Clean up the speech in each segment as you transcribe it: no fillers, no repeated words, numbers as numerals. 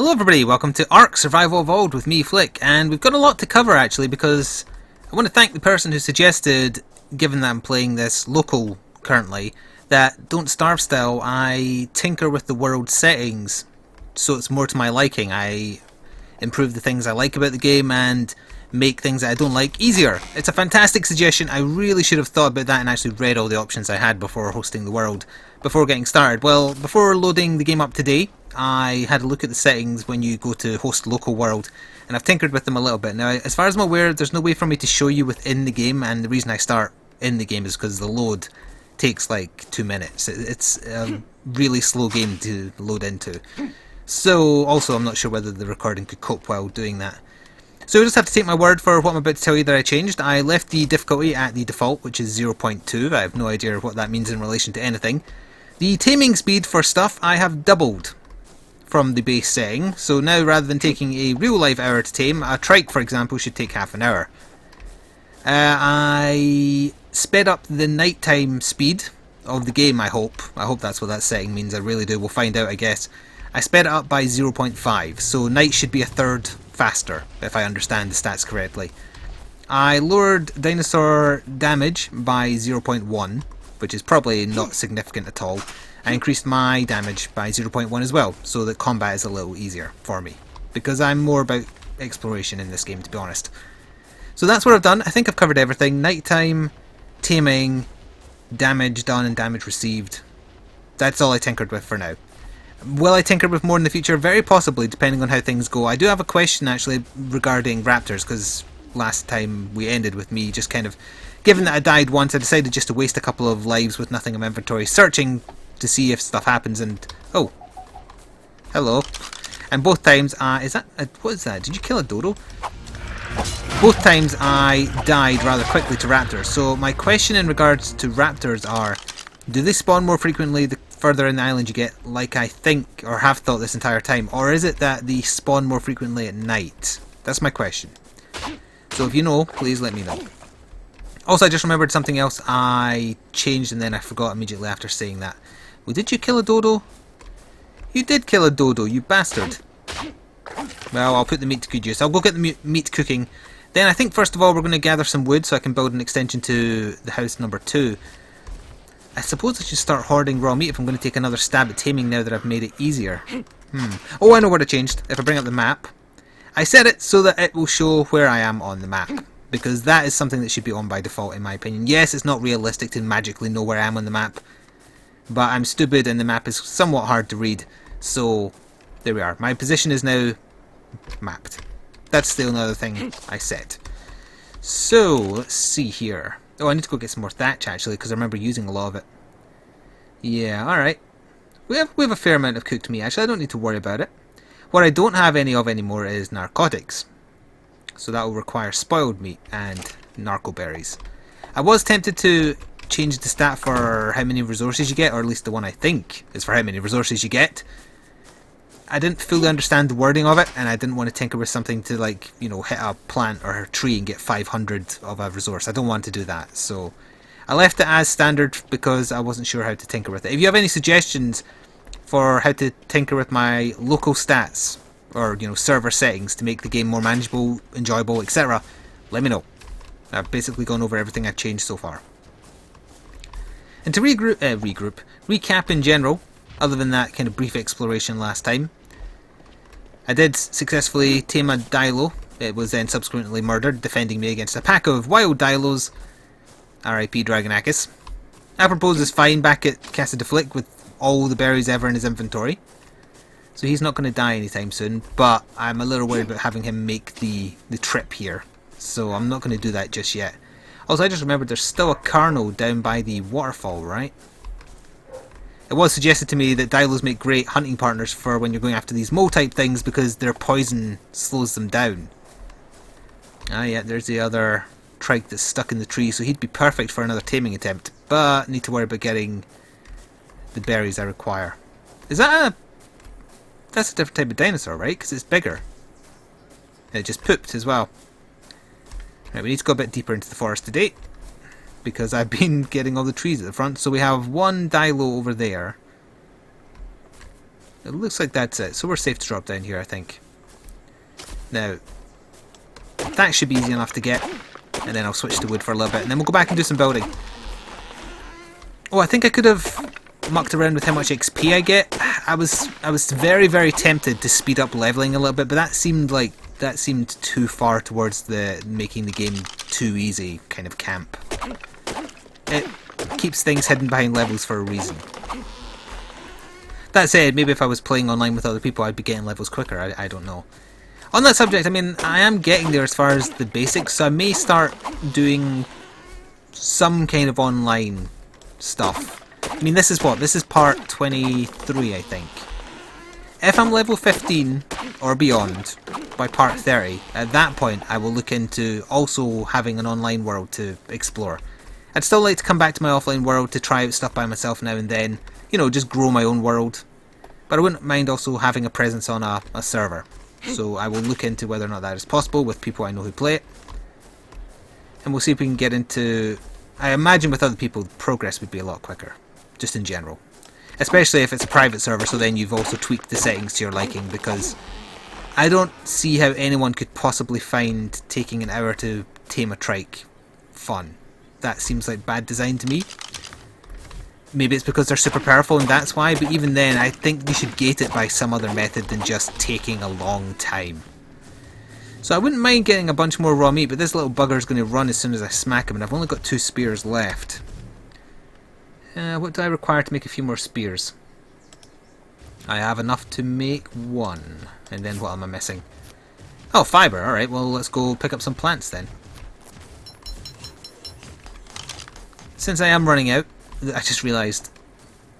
Hello everybody, welcome to ARK Survival Evolved with me, Flik, and we've got a lot to cover actually because I want to thank the person who suggested, given that I'm playing this local currently, that don't starve style, I tinker with the world settings so it's more to my liking. I improve the things I like about the game and make things that I don't like easier. It's a fantastic suggestion. I really should have thought about that and actually read all the options I had before hosting the world, before getting started. Well, before loading the game up today, I had a look at the settings when you go to host local world, and I've tinkered with them a little bit. Now, as far as I'm aware, there's no way for me to show you within the game, and the reason I start in the game is because the load takes like 2 minutes. It's a really slow game to load into. So, also, I'm not sure whether the recording could cope while doing that. So you just have to take my word for what I'm about to tell you that I changed. I left the difficulty at the default, which is 0.2. I have no idea what that means in relation to anything. The taming speed for stuff I have doubled from the base setting. So now, rather than taking a real life hour to tame, a trike, for example, should take half an hour. I sped up the nighttime speed of the game, I hope. I hope that's what that setting means. I really do. We'll find out, I guess. I sped it up by 0.5, so night should be a third faster, if I understand the stats correctly. I lowered dinosaur damage by 0.1, which is probably not significant at all. I increased my damage by 0.1 as well, so that combat is a little easier for me, because I'm more about exploration in this game, to be honest. So that's what I've done. I think I've covered everything. Nighttime, taming, damage done and damage received. That's all I tinkered with for now. Will I tinker with more in the future? Very possibly, depending on how things go. I do have a question actually regarding raptors, because last time we ended with me just kind of, given that I died once, I decided just to waste a couple of lives with nothing in my inventory, searching to see if stuff happens, and oh, hello. And both times, what is that? Did you kill a dodo? Both times I died rather quickly to raptors. So my question in regards to raptors are, do they spawn more frequently the further in the island you get, like I think or have thought this entire time, or is it that they spawn more frequently at night? That's my question. So if you know, please let me know. Also, I just remembered something else I changed and then I forgot immediately after saying that. Well, did you kill a dodo? You did kill a dodo, you bastard. Well, I'll put the meat to good use. I'll go get the meat cooking. Then I think first of all we're going to gather some wood so I can build an extension to the house number 2. I suppose I should start hoarding raw meat if I'm going to take another stab at taming now that I've made it easier. Oh, I know what I changed. If I bring up the map, I set it so that it will show where I am on the map, because that is something that should be on by default in my opinion. Yes, it's not realistic to magically know where I am on the map, but I'm stupid and the map is somewhat hard to read, so there we are. My position is now mapped. That's still another thing I set. So, let's see here. Oh, I need to go get some more thatch actually, because I remember using a lot of it. Yeah, alright. We have a fair amount of cooked meat actually, I don't need to worry about it. What I don't have any of anymore is narcotics. So that will require spoiled meat and narco berries. I was tempted to change the stat for how many resources you get, or at least the one I think is for how many resources you get. I didn't fully understand the wording of it, and I didn't want to tinker with something to, like, you know, hit a plant or a tree and get 500 of a resource. I don't want to do that, so I left it as standard because I wasn't sure how to tinker with it. If you have any suggestions for how to tinker with my local stats, or, you know, server settings to make the game more manageable, enjoyable, etc., let me know. I've basically gone over everything I've changed so far. And to recap in general, other than that kind of brief exploration last time, I did successfully tame a Dilo. It was then subsequently murdered, defending me against a pack of wild Dilos. R.I.P. Dragonakis. Apropos is fine back at Casa de Flik with all the berries ever in his inventory. So he's not going to die anytime soon, but I'm a little worried about having him make the trip here. So I'm not going to do that just yet. Also, I just remembered there's still a Carno down by the waterfall, right? It was suggested to me that Dilos make great hunting partners for when you're going after these mole-type things because their poison slows them down. Ah yeah, there's the other trike that's stuck in the tree, so he'd be perfect for another taming attempt, but need to worry about getting the berries I require. Is that that's a different type of dinosaur, right? Because it's bigger. And it just pooped as well. Right, we need to go a bit deeper into the forest today, because I've been getting all the trees at the front. So we have one Dilo over there. It looks like that's it. So we're safe to drop down here, I think. Now, that should be easy enough to get. And then I'll switch to wood for a little bit. And then we'll go back and do some building. Oh, I think I could have mucked around with how much XP I get. I was very, very tempted to speed up leveling a little bit. But that seemed too far towards the making the game too easy kind of camp. It keeps things hidden behind levels for a reason. That said, maybe if I was playing online with other people, I'd be getting levels quicker. I don't know. On that subject, I mean, I am getting there as far as the basics, so I may start doing some kind of online stuff. I mean, this is what? This is part 23, I think. If I'm level 15 or beyond by part 30, at that point I will look into also having an online world to explore. I'd still like to come back to my offline world to try out stuff by myself now and then. You know, just grow my own world. But I wouldn't mind also having a presence on a server. So I will look into whether or not that is possible with people I know who play it. And we'll see if we can get into... I imagine with other people, progress would be a lot quicker. Just in general. Especially if it's a private server, so then you've also tweaked the settings to your liking, because I don't see how anyone could possibly find taking an hour to tame a trike fun. That seems like bad design to me. Maybe it's because they're super powerful and that's why, but even then I think you should gate it by some other method than just taking a long time. So I wouldn't mind getting a bunch more raw meat, but this little bugger's going to run as soon as I smack him, and I've only got 2 spears left. What do I require to make a few more spears? I have enough to make 1. And then what am I missing? Oh, fibre. Alright, well let's go pick up some plants then. Since I am running out, I just realised...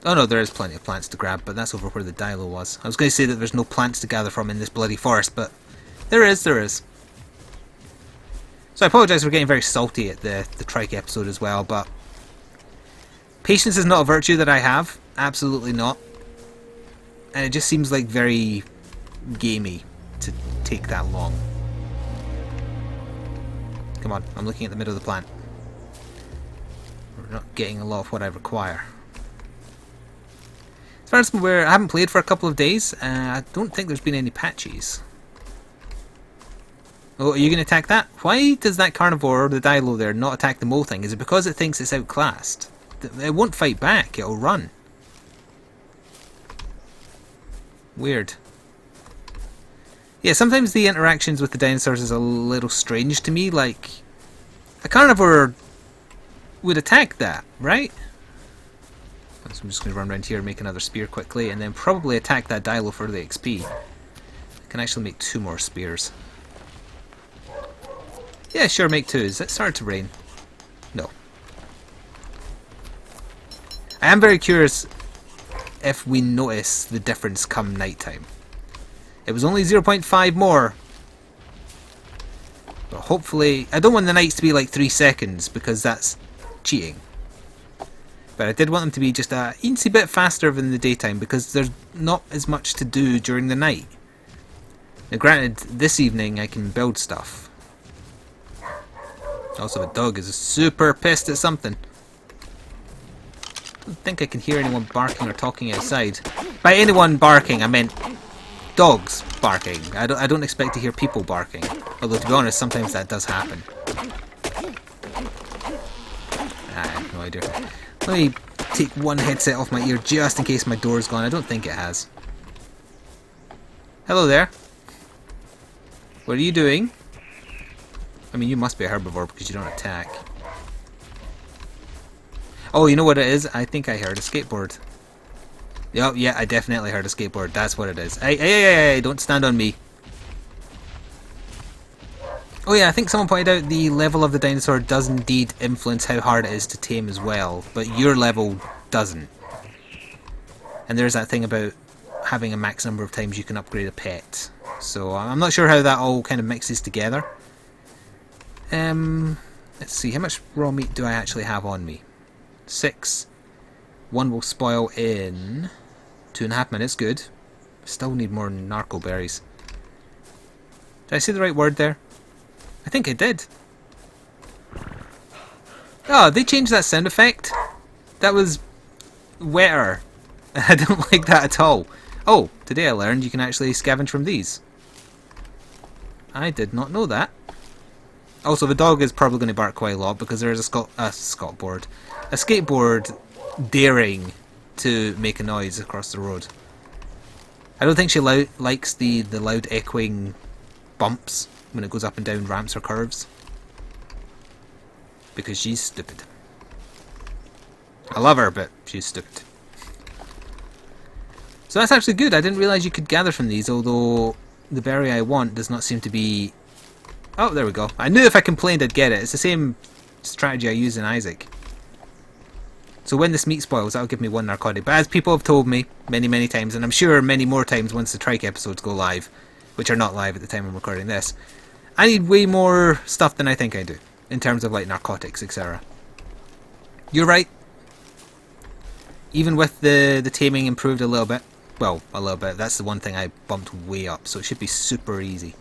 Oh no, there is plenty of plants to grab, but that's over where the dilo was. I was going to say that there's no plants to gather from in this bloody forest, but there is. So I apologise for getting very salty at the trike episode as well, but... Patience is not a virtue that I have. Absolutely not. And it just seems like very gamey to take that long. Come on, I'm looking at the middle of the plant. We're not getting a lot of what I require. As far as I'm aware, I haven't played for a couple of days. I don't think there's been any patches. Oh, are you going to attack that? Why does that carnivore, the dilo there, not attack the mole thing? Is it because it thinks it's outclassed? It won't fight back, it'll run. Weird. Yeah, sometimes the interactions with the dinosaurs is a little strange to me, like... A carnivore would attack that, right? So I'm just going to run around here and make another spear quickly, and then probably attack that dilo for the XP. I can actually make 2 more spears. Yeah, sure, make 2. Is it started to rain? No. I am very curious if we notice the difference come nighttime. It was only 0.5 more. But hopefully... I don't want the nights to be like 3 seconds, because that's cheating. But I did want them to be just a teensy bit faster than the daytime, because there's not as much to do during the night. Now granted, this evening I can build stuff. Also, the dog is super pissed at something. I don't think I can hear anyone barking or talking outside. By anyone barking, I meant dogs barking. I don't expect to hear people barking. Although, to be honest, sometimes that does happen. I have no idea. Let me take one headset off my ear just in case my door's gone. I don't think it has. Hello there. What are you doing? I mean, you must be a herbivore because you don't attack. Oh, you know what it is? I think I heard a skateboard. Oh, yeah, I definitely heard a skateboard. That's what it is. Hey, don't stand on me. Oh yeah, I think someone pointed out the level of the dinosaur does indeed influence how hard it is to tame as well, but your level doesn't. And there's that thing about having a max number of times you can upgrade a pet. So I'm not sure how that all kind of mixes together. Let's see, how much raw meat do I actually have on me? 6. 1 will spoil in 2.5 minutes. Good. Still need more narco berries. Did I say the right word there? I think I did. Oh, they changed that sound effect. That was wetter. I don't like that at all. Oh, today I learned you can actually scavenge from these. I did not know that. Also, the dog is probably going to bark quite a lot because there is a skateboard daring to make a noise across the road. I don't think she likes the loud echoing bumps when it goes up and down ramps or curves. Because she's stupid. I love her, but she's stupid. So that's actually good. I didn't realise you could gather from these, although the berry I want does not seem to be... Oh, there we go. I knew if I complained I'd get it. It's the same strategy I use in Isaac. So when this meat spoils, that'll give me one narcotic. But as people have told me many, many times, and I'm sure many more times once the trike episodes go live, which are not live at the time I'm recording this, I need way more stuff than I think I do, in terms of like narcotics, etc. You're right. Even with the taming improved a little bit, well, a little bit, that's the one thing I bumped way up, so it should be super easy.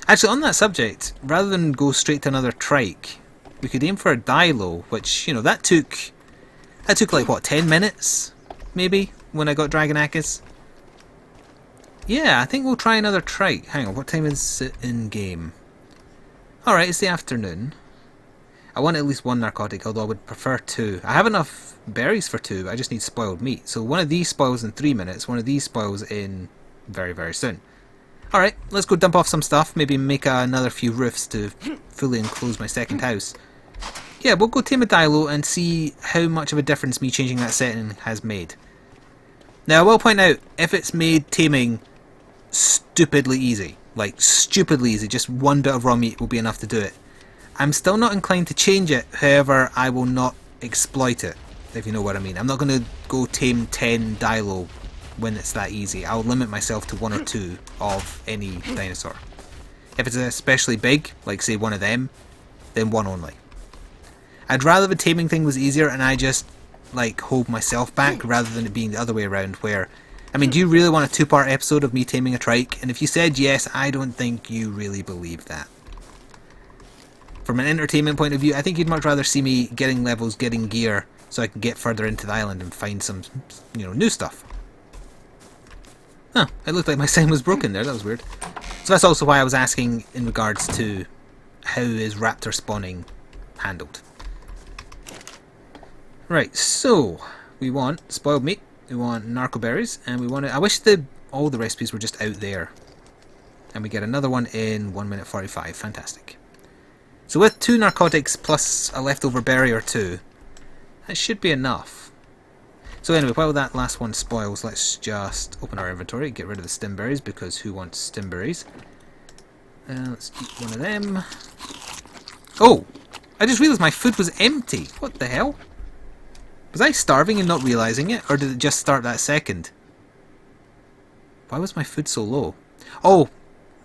Actually, on that subject, rather than go straight to another trike, we could aim for a dilo, which, you know, that took like, what, 10 minutes? Maybe? When I got Dragonakis? Yeah, I think we'll try another trike. Hang on, what time is it in game? Alright, it's the afternoon. I want at least one narcotic, although I would prefer 2. I have enough berries for 2, I just need spoiled meat. So one of these spoils in 3 minutes, one of these spoils in very, very soon. Alright, let's go dump off some stuff, maybe make another few roofs to fully enclose my second house. Yeah, we'll go tame a dilo and see how much of a difference me changing that setting has made. Now I will point out, if it's made taming stupidly easy, like stupidly easy, just one bit of raw meat will be enough to do it, I'm still not inclined to change it, however I will not exploit it, if you know what I mean. I'm not going to go tame 10 dilo when it's that easy. I'll limit myself to 1 or 2 of any dinosaur. If it's especially big, like say one of them, then 1 only. I'd rather the taming thing was easier and I just like hold myself back rather than it being the other way around where, I mean, do you really want a 2-part episode of me taming a trike? And if you said yes, I don't think you really believe that. From an entertainment point of view, I think you'd much rather see me getting levels, getting gear, so I can get further into the island and find some, you know, new stuff. Huh, it looked like my sign was broken there, that was weird. So that's also why I was asking in regards to how is raptor spawning handled. Right, so we want spoiled meat, we want narco berries, and we want I wish all the recipes were just out there. And we get another one in 1 minute 45, fantastic. So with 2 narcotics plus a leftover berry or 2, that should be enough. So anyway, while that last one spoils, let's just open our inventory, get rid of the stimberries, because who wants stimberries? Let's eat one of them. Oh! I just realised my food was empty! What the hell? Was I starving and not realising it, or did it just start that second? Why was my food so low? Oh!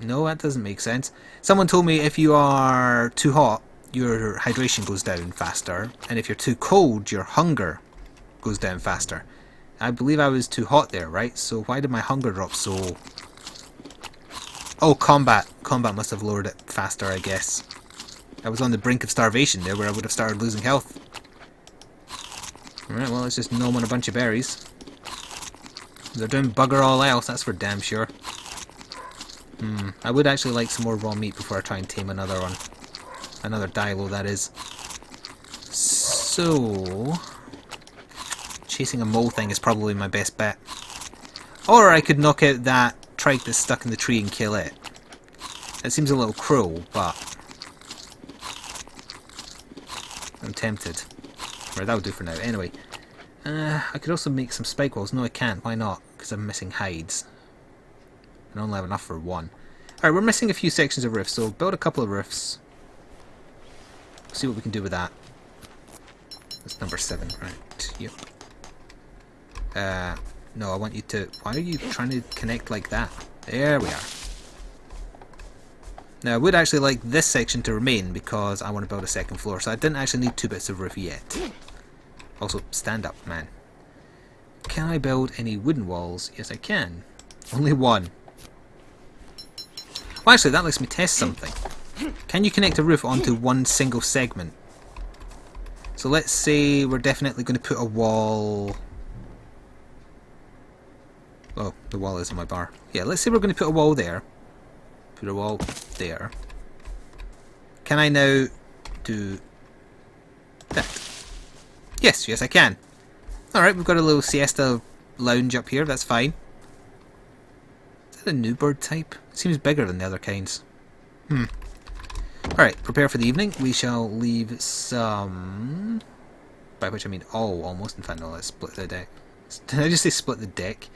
No, that doesn't make sense. Someone told me if you are too hot, your hydration goes down faster, and if you're too cold, your hunger goes down faster. I believe I was too hot there, right? So why did my hunger drop so... Oh, combat. Combat must have lowered it faster, I guess. I was on the brink of starvation there, where I would have started losing health. Alright, well, let's just gnome on a bunch of berries. They're doing bugger all else, that's for damn sure. I would actually like some more raw meat before I try and tame another one. Another dilo, that is. So... chasing a mole thing is probably my best bet. Or I could knock out that trike that's stuck in the tree and kill it. It seems a little cruel, but... I'm tempted. Right, that'll do for now. Anyway. I could also make some spike walls. No, I can't. Why not? Because I'm missing hides. I only have enough for 1. Alright, we're missing a few sections of roofs, so build a couple of roofs. See what we can do with that. That's number 7, right? Yep. No, I want you to... Why are you trying to connect like that? There we are. Now, I would actually like this section to remain because I want to build a second floor, so I didn't actually need 2 bits of roof yet. Also, stand up, man. Can I build any wooden walls? Yes, I can. Only 1. Well, actually, that lets me test something. Can you connect a roof onto one single segment? So let's say we're definitely going to put a wall... Oh, the wall is on my bar. Yeah, let's say we're going to put a wall there. Put a wall there. Can I now do that? Yes, yes I can. Alright, we've got a little siesta lounge up here, that's fine. Is that a new bird type? It seems bigger than the other kinds. Alright, prepare for the evening. We shall leave some... By which I mean all, almost. In fact, no, let's split the deck. Did I just say split the deck?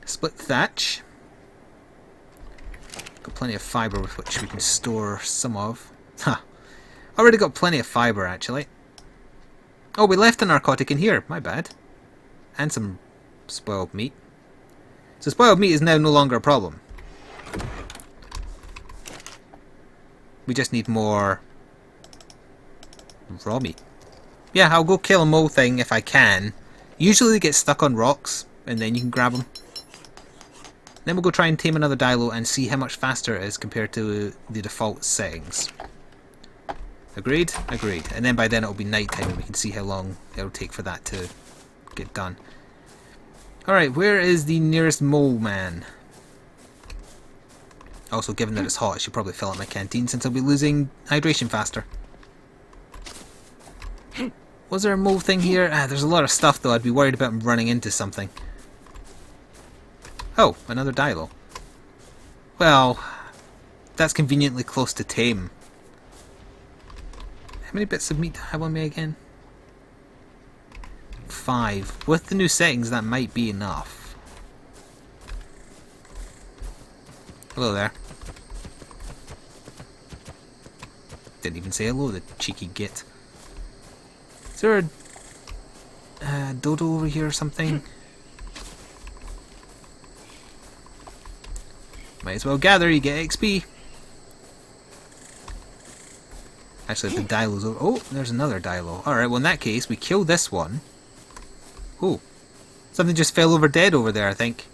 Split thatch. Got plenty of fibre with which we can store some of. Huh. Already got plenty of fibre, actually. Oh, we left a narcotic in here. My bad. And some spoiled meat. So spoiled meat is now no longer a problem. We just need more raw meat. Yeah, I'll go kill a mole thing if I can. Usually they get stuck on rocks, and then you can grab them. Then we'll go try and tame another Dilo and see how much faster it is compared to the default settings. Agreed? Agreed. And then by then it'll be night time and we can see how long it'll take for that to get done. Alright, where is the nearest mole man? Also, given that it's hot, I should probably fill up my canteen since I'll be losing hydration faster. Was there a mole thing here? Ah, there's a lot of stuff though. I'd be worried about running into something. Oh, another Dilo. Well, that's conveniently close to tame. How many bits of meat do I have on me again? 5. With the new settings, that might be enough. Hello there. Didn't even say hello, the cheeky git. Is there a dodo over here or something? Might as well gather, you get XP. Actually, the Dilo's over. Oh, there's another Dilo. Alright, well in that case, we kill this one. Oh, something just fell over dead over there, I think.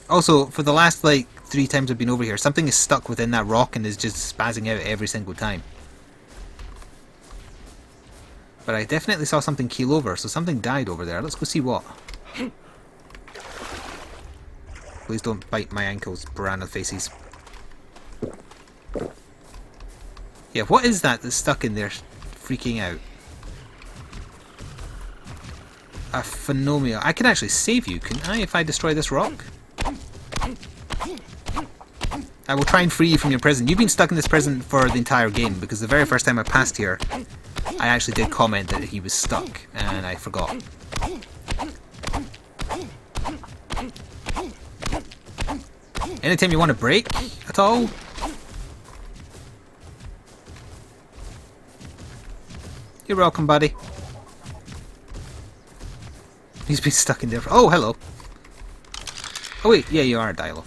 Also, for the last, like, 3 times I've been over here, something is stuck within that rock and is just spazzing out every single time. But I definitely saw something keel over, so something died over there. Let's go see what. Please don't bite my ankles, piranha faces. Yeah, what is that that's stuck in there freaking out? A phenomia. I can actually save you, can I, if I destroy this rock? I will try and free you from your prison. You've been stuck in this prison for the entire game, because the very first time I passed here, I actually did comment that he was stuck, and I forgot. Anytime you want to break at all? You're welcome, buddy. He's been stuck in there for... Oh, hello. Oh wait, yeah, you are a Dilo.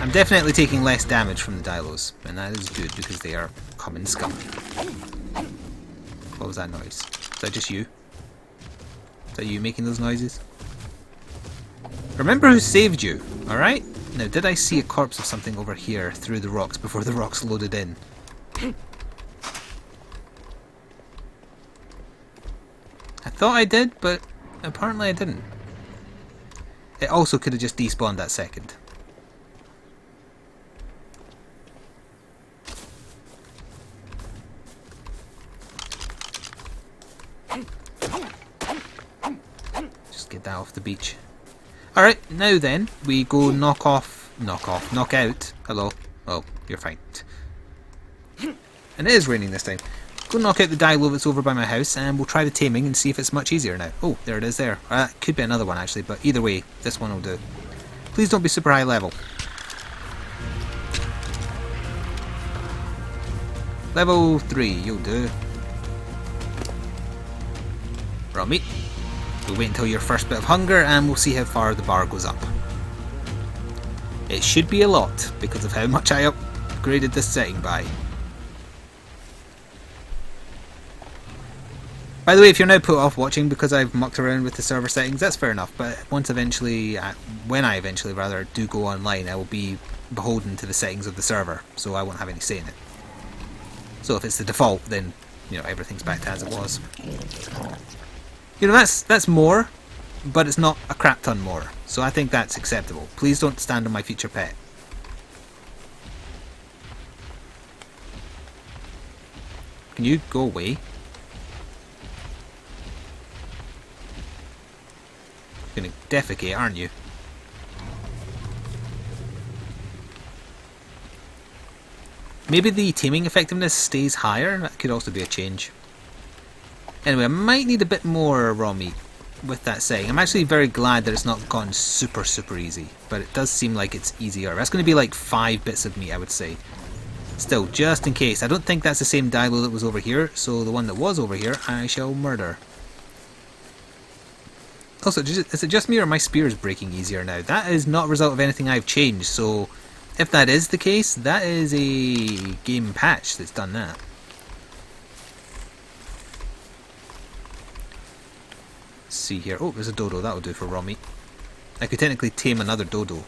I'm definitely taking less damage from the Dilos, and that is good because they are common scum. What was that noise? Is that just you? Is that you making those noises? Remember who saved you, alright? Now, did I see a corpse of something over here through the rocks before the rocks loaded in? I thought I did, but apparently I didn't. It also could have just despawned that second. Just get that off the beach. Alright, now then, we go knock out. Hello. Oh, you're fine. And it is raining this time. Go knock out the Dilo that's over by my house, and we'll try the taming and see if it's much easier now. Oh, there it is there. Could be another one actually, but either way, this one will do. Please don't be super high level. Level 3, you'll do. Raw meat. We'll wait until your first bit of hunger, and we'll see how far the bar goes up. It should be a lot, because of how much I upgraded this setting by. By the way, if you're now put off watching because I've mucked around with the server settings, that's fair enough, but when I eventually do go online, I will be beholden to the settings of the server, so I won't have any say in it. So if it's the default, then, you know, everything's back to as it was. You know, that's more, but it's not a crap ton more. So I think that's acceptable. Please don't stand on my future pet. Can you go away? You're gonna defecate, aren't you? Maybe the taming effectiveness stays higher? That could also be a change. Anyway, I might need a bit more raw meat with that saying. I'm actually very glad that it's not gone super easy, but it does seem like it's easier. That's going to be like 5 bits of meat, I would say. Still, just in case. I don't think that's the same dilo that was over here, so the one that was over here I shall murder. Also, is it just me or my spear is breaking easier now? That is not a result of anything I've changed, so if that is the case, that is a game patch that's done that. Let's see here. Oh, there's a dodo. That'll do for raw meat. I could technically tame another dodo.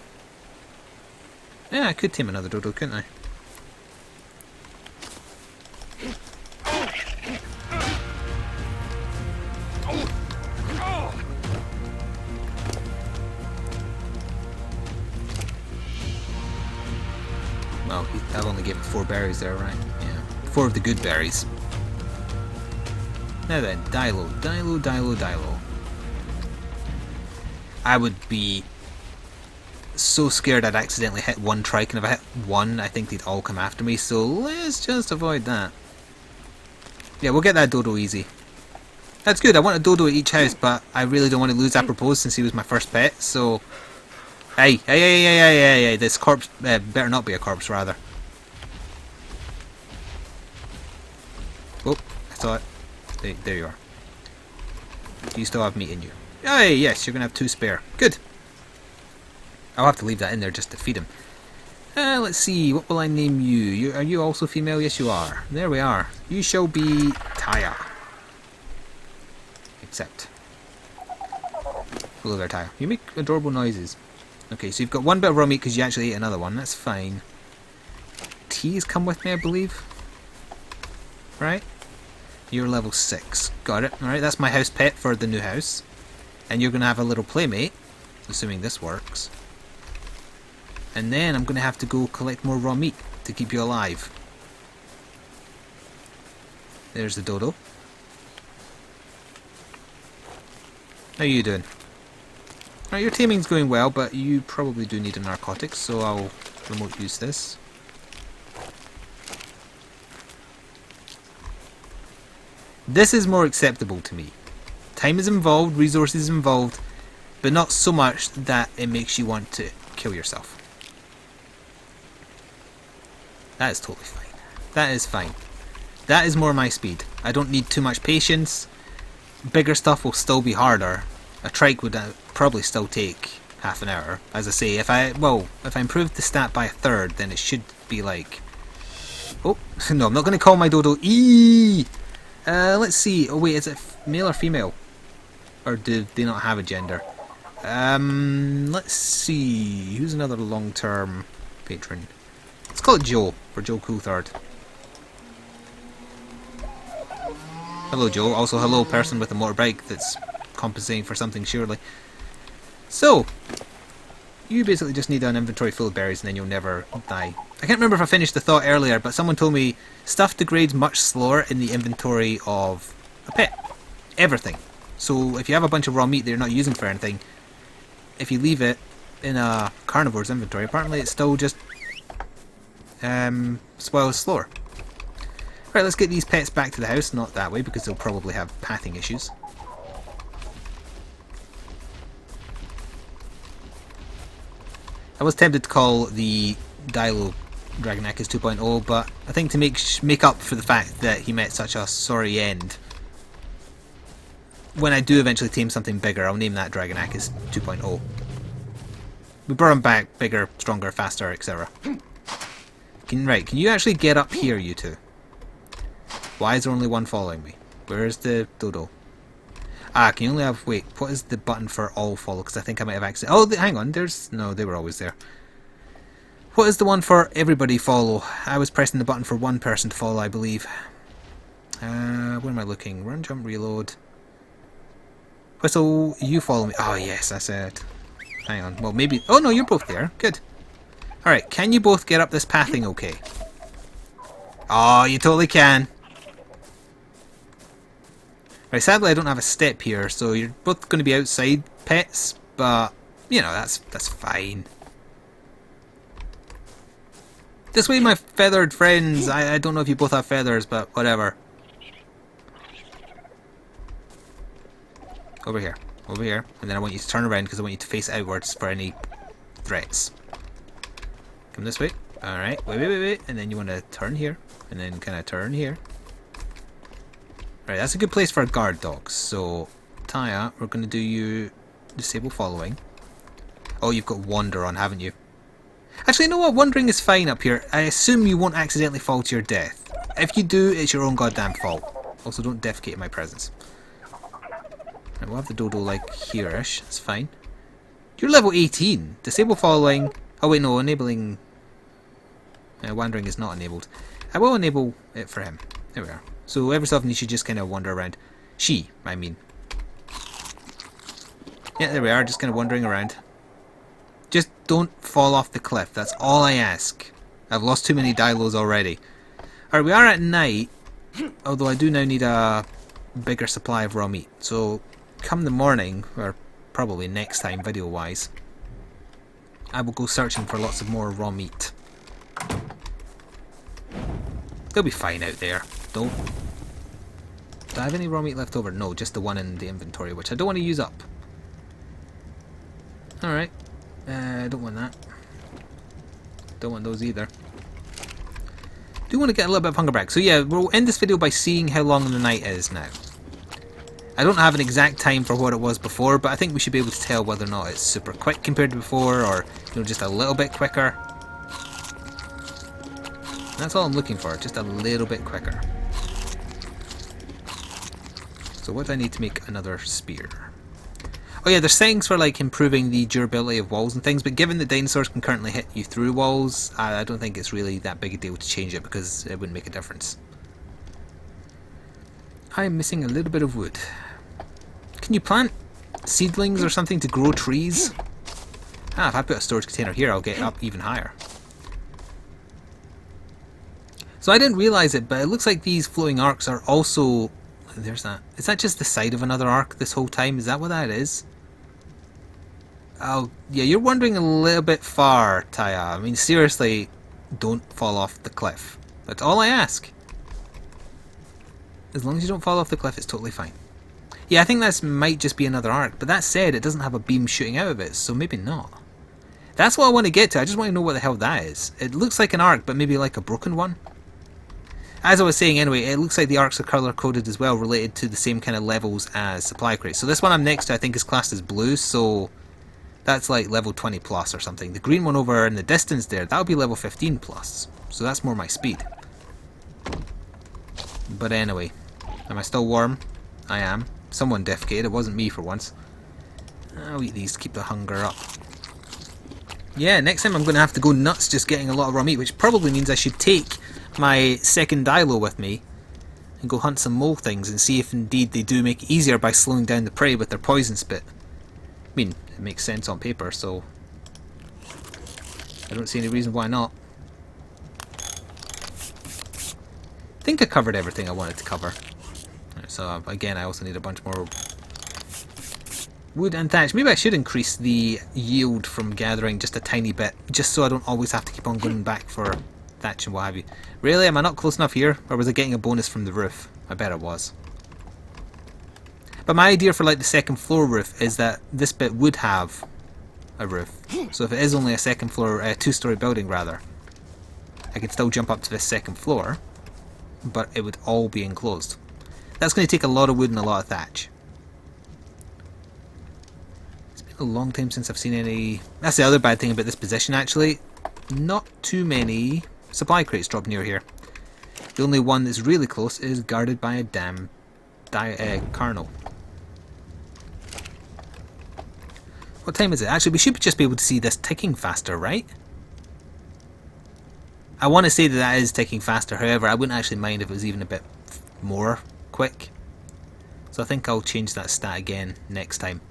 Yeah, I could tame another dodo, couldn't I? Well, I've only given 4 berries there, right? Yeah. 4 of the good berries. Now then, Dilo. I would be so scared I'd accidentally hit one trike, and if I hit one, I think they'd all come after me, so let's just avoid that. Yeah, we'll get that dodo easy. That's good, I want a dodo at each house, but I really don't want to lose apropos since he was my first pet, so... Hey, this corpse better not be a corpse, rather. Oh, I saw it. There you are. You still have meat in you. Hey, yes, you're going to have 2 spare. Good. I'll have to leave that in there just to feed him. Let's see, what will I name you? Are you also female? Yes, you are. There we are. You shall be Taya. Except. Hello there, Taya. You make adorable noises. Okay, so you've got 1 bit of raw meat because you actually ate another one. That's fine. Teas come with me, I believe. Right? You're level 6. Got it. Alright, that's my house pet for the new house. And you're going to have a little playmate, assuming this works. And then I'm going to have to go collect more raw meat to keep you alive. There's the dodo. How are you doing? Alright, your taming's going well, but you probably do need a narcotic, so I'll remote use this. This is more acceptable to me. Time is involved, resources involved, but not so much that it makes you want to kill yourself. That is totally fine. That is fine. That is more my speed. I don't need too much patience. Bigger stuff will still be harder. A trike would probably still take half an hour. As I say, if I improve the stat by 1/3, then it should be like... Oh, no, I'm not going to call my dodo Eee! Let's see. Oh wait, is it male or female? Or do they not have a gender? Let's see. Who's another long-term patron? Let's call it Joe, for Joe Coulthard. Hello, Joe. Also, hello, person with a motorbike that's compensating for something, surely. So, you basically just need an inventory full of berries and then you'll never die. I can't remember if I finished the thought earlier, but someone told me stuff degrades much slower in the inventory of a pet. Everything. So if you have a bunch of raw meat that you're not using for anything, if you leave it in a carnivore's inventory, apparently it still just spoils slower. Right, let's get these pets back to the house. Not that way, because they'll probably have pathing issues. I was tempted to call the Dilo Dragonakis 2.0, but I think to make up for the fact that he met such a sorry end, when I do eventually tame something bigger, I'll name that Dragonakis 2.0. We brought him back bigger, stronger, faster, etc. Right, can you actually get up here, you two? Why is there only one following me? Where's the dodo? Ah, can you only have... Wait, what is the button for all follow? Because I think I might have accident... Oh, hang on, there's... No, they were always there. What is the one for everybody follow? I was pressing the button for one person to follow, I believe. Where am I looking? Run, jump, reload. Whistle, you follow me. Oh yes, that's it. Hang on. Well, maybe... Oh no, you're both there. Good. Alright, can you both get up this pathing okay? Oh, you totally can. Right, sadly I don't have a step here, so you're both going to be outside pets, but, you know, that's fine. This way, my feathered friends. I don't know if you both have feathers, but whatever. Over here. Over here. And then I want you to turn around because I want you to face outwards for any threats. Come this way. Alright. Wait. And then you want to turn here. And then kind of turn here. Right, that's a good place for a guard dog. So, Taya, we're going to do you disable following. Oh, you've got wander on, haven't you? Actually, you know what? Wandering is fine up here. I assume you won't accidentally fall to your death. If you do, it's your own goddamn fault. Also, don't defecate in my presence. Right, we'll have the dodo like here-ish. That's fine. You're level 18. Disable following. Oh wait, no. Enabling... wandering is not enabled. I will enable it for him. There we are. So every so often you should just kind of wander around. I mean. Yeah, there we are. Just kind of wandering around. Just don't fall off the cliff. That's all I ask. I've lost too many dilos already. Alright, we are at night. Although I do now need a bigger supply of raw meat. So come the morning, or probably next time video wise, I will go searching for lots of more raw meat. They'll be fine out there. Do I have any raw meat left over? No, just the one in the inventory, which I don't want to use up. Alright. I don't want that. Don't want those either. Do want to get a little bit of hunger back. So yeah, we'll end this video by seeing how long the night is now. I don't have an exact time for what it was before, but I think we should be able to tell whether or not it's super quick compared to before, or just a little bit quicker. That's all I'm looking for, just a little bit quicker. So what do I need to make another spear? Oh yeah, there's settings for like improving the durability of walls and things, but given that dinosaurs can currently hit you through walls, I don't think it's really that big a deal to change it because it wouldn't make a difference. I'm missing a little bit of wood. Can you plant seedlings or something to grow trees? If I put a storage container here, I'll get up even higher. So I didn't realise it, but it looks like these floating arcs are also... There's that. Is that just the side of another arc this whole time? Is that what that is? Oh, yeah, you're wandering a little bit far, Taya. I mean, seriously, don't fall off the cliff. That's all I ask. As long as you don't fall off the cliff, it's totally fine. Yeah, I think this might just be another arc, but that said, it doesn't have a beam shooting out of it, so maybe not. That's what I want to get to. I just want to know what the hell that is. It looks like an arc, but maybe like a broken one. As I was saying anyway, it looks like the arcs are colour coded as well, related to the same kind of levels as supply crates. So this one I'm next to I think is classed as blue, so that's like level 20 plus or something. The green one over in the distance there, that'll be level 15 plus. So that's more my speed. But anyway, am I still warm? I am. Someone defecated, it wasn't me for once. I'll eat these to keep the hunger up. Yeah, next time I'm going to have to go nuts just getting a lot of raw meat, which probably means I should take my second dilo with me and go hunt some mole things and see if indeed they do make it easier by slowing down the prey with their poison spit. I mean, it makes sense on paper, so I don't see any reason why not. I think I covered everything I wanted to cover. So again, I also need a bunch more wood and thatch. Maybe I should increase the yield from gathering just a tiny bit, just so I don't always have to keep on going back for thatch and what have you. Really? Am I not close enough here? Or was I getting a bonus from the roof? I bet it was. But my idea for like the second floor roof is that this bit would have a roof. So if it is only a second floor, two-story building rather, I could still jump up to this second floor, but it would all be enclosed. That's going to take a lot of wood and a lot of thatch. It's been a long time since I've seen any... That's the other bad thing about this position actually. Not too many supply crates drop near here. The only one that's really close is guarded by a damn Carno. What time is it? Actually, we should just be able to see this ticking faster, right? I want to say that that is ticking faster, however, I wouldn't actually mind if it was even a bit more quick. So I think I'll change that stat again next time.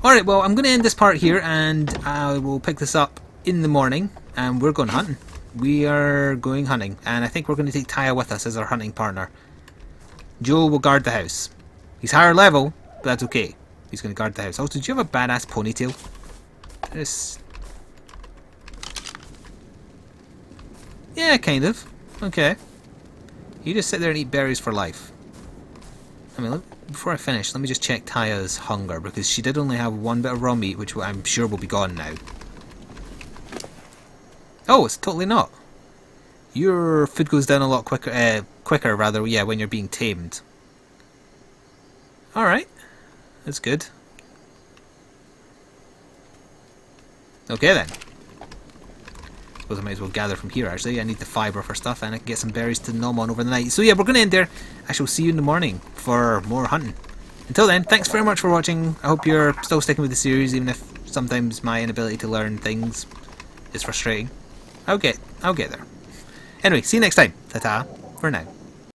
Alright, well, I'm going to end this part here, and I will pick this up in the morning, and we're going hunting. We are going hunting, and I think we're going to take Taya with us as our hunting partner. Joe will guard the house. He's higher level, but that's okay. He's going to guard the house. Also, do you have a badass ponytail? This... Yeah, kind of. Okay. You just sit there and eat berries for life. I mean, before I finish, let me just check Taya's hunger, because she did only have one bit of raw meat, which I'm sure will be gone now. Oh, it's totally not. Your food goes down a lot quicker, when you're being tamed. Alright. That's good. Okay then. Suppose I might as well gather from here actually. I need the fibre for stuff, and I can get some berries to nom on over the night. So yeah, we're going to end there. I shall see you in the morning for more hunting. Until then, thanks very much for watching. I hope you're still sticking with the series, even if sometimes my inability to learn things is frustrating. I'll get there. Anyway, see you next time. Ta-ta for now.